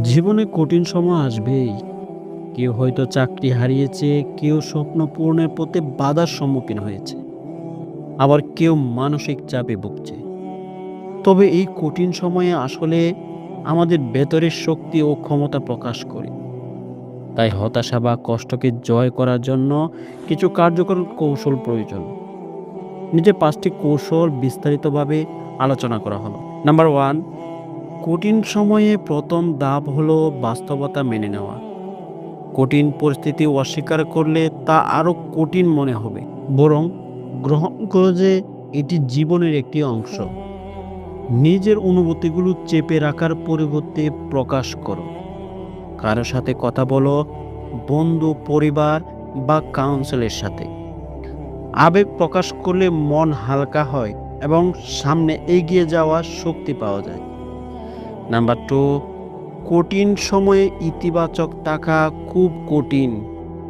জীবনে কঠিন সময় আসবেই। কেউ হয়তো চাকরি হারিয়েছে, কেউ স্বপ্ন পূরণের পথে বাধার সম্মুখীন হয়েছে, আবার কেউ মানসিক চাপে ভুগছে। তবে এই কঠিন সময়ে আসলে আমাদের ভেতরের শক্তি ও ক্ষমতা প্রকাশ করে। তাই হতাশা বা কষ্টকে জয় করার জন্য কিছু কার্যকর কৌশল প্রয়োজন। নিজে ৫টি কৌশল বিস্তারিতভাবে আলোচনা করা হলো। নাম্বার ১, কঠিন সময়ে প্রথম ধাপ হলো বাস্তবতা মেনে নেওয়া। কঠিন পরিস্থিতি অস্বীকার করলে তা আরো কঠিন মনে হবে। বরং গ্রহণ করো যে এটি জীবনের একটি অংশ। নিজের অনুভূতিগুলো চেপে রাখার পরিবর্তে প্রকাশ করো। কারো সাথে কথা বলো, বন্ধু, পরিবার বা কাউন্সিলের সাথে। আবেগ প্রকাশ করলে মন হালকা হয় এবং সামনে এগিয়ে যাওয়ার শক্তি পাওয়া যায়। নাম্বার ২, কঠিন সময়ে ইতিবাচক থাকা খুব কঠিন,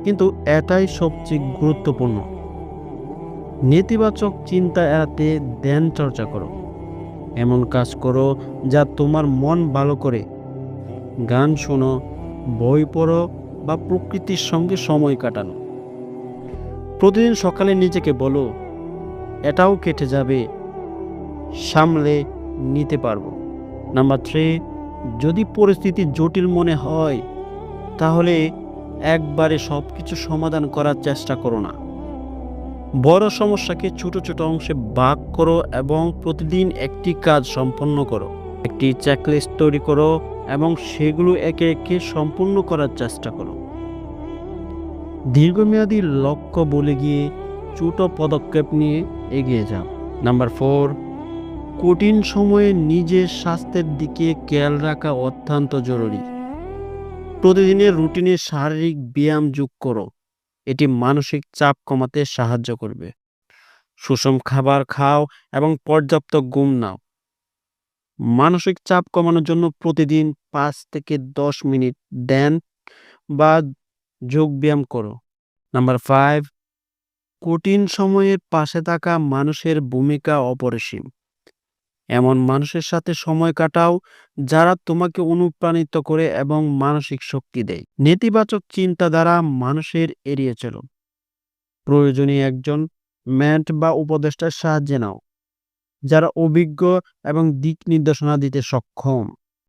কিন্তু এটাই সবচেয়ে গুরুত্বপূর্ণ। নেতিবাচক চিন্তা এড়াতে ধ্যান চর্চা করো। এমন কাজ করো যা তোমার মন ভালো করে। গান শোনো, বই পড়ো বা প্রকৃতির সঙ্গে সময় কাটানো। প্রতিদিন সকালে নিজেকে বলো, এটাও কেটে যাবে, সামলে নিতে পারবো। নাম্বার ৩, যদি পরিস্থিতি জটিল মনে হয় তাহলে একবারে সবকিছু সমাধান করার চেষ্টা করো না। বড় সমস্যাকে ছোট ছোট অংশে ভাগ করো এবং প্রতিদিন একটি কাজ সম্পন্ন করো। একটি চেকলিস্ট তৈরি করো এবং সেগুলো একে একে সম্পূর্ণ করার চেষ্টা করো। দীর্ঘমেয়াদী লক্ষ্য বলে গিয়ে ছোট পদক্ষেপ নিয়ে এগিয়ে যাও। নাম্বার ৪, কঠিন সময়ে নিজের স্বাস্থ্যের দিকে খেয়াল রাখা অত্যন্ত জরুরি। প্রতিদিনের রুটিনে শারীরিক ব্যায়াম যোগ করো। এটি মানসিক চাপ কমাতে সাহায্য করবে। সুষম খাবার খাও এবং পর্যাপ্ত ঘুম নাও। মানসিক চাপ কমানোর জন্য প্রতিদিন ৫ থেকে ১০ মিনিট ধ্যান বা যোগ ব্যায়াম করো। নাম্বার ৫, কঠিন সময়ে পাশে থাকা মানুষের ভূমিকা অপরিসীম। এমন মানুষের সাথে সময় কাটাও যারা তোমাকে অনুপ্রাণিত করে এবং মানসিক শক্তি দেয়। নেতিবাচক চিন্তাধারা মানুষের এড়িয়ে চলো। প্রয়োজনে একজন মেন্ট বা উপদেষ্টার সাহায্যে নাও, যারা অভিজ্ঞ এবং দিক নির্দেশনা দিতে সক্ষম।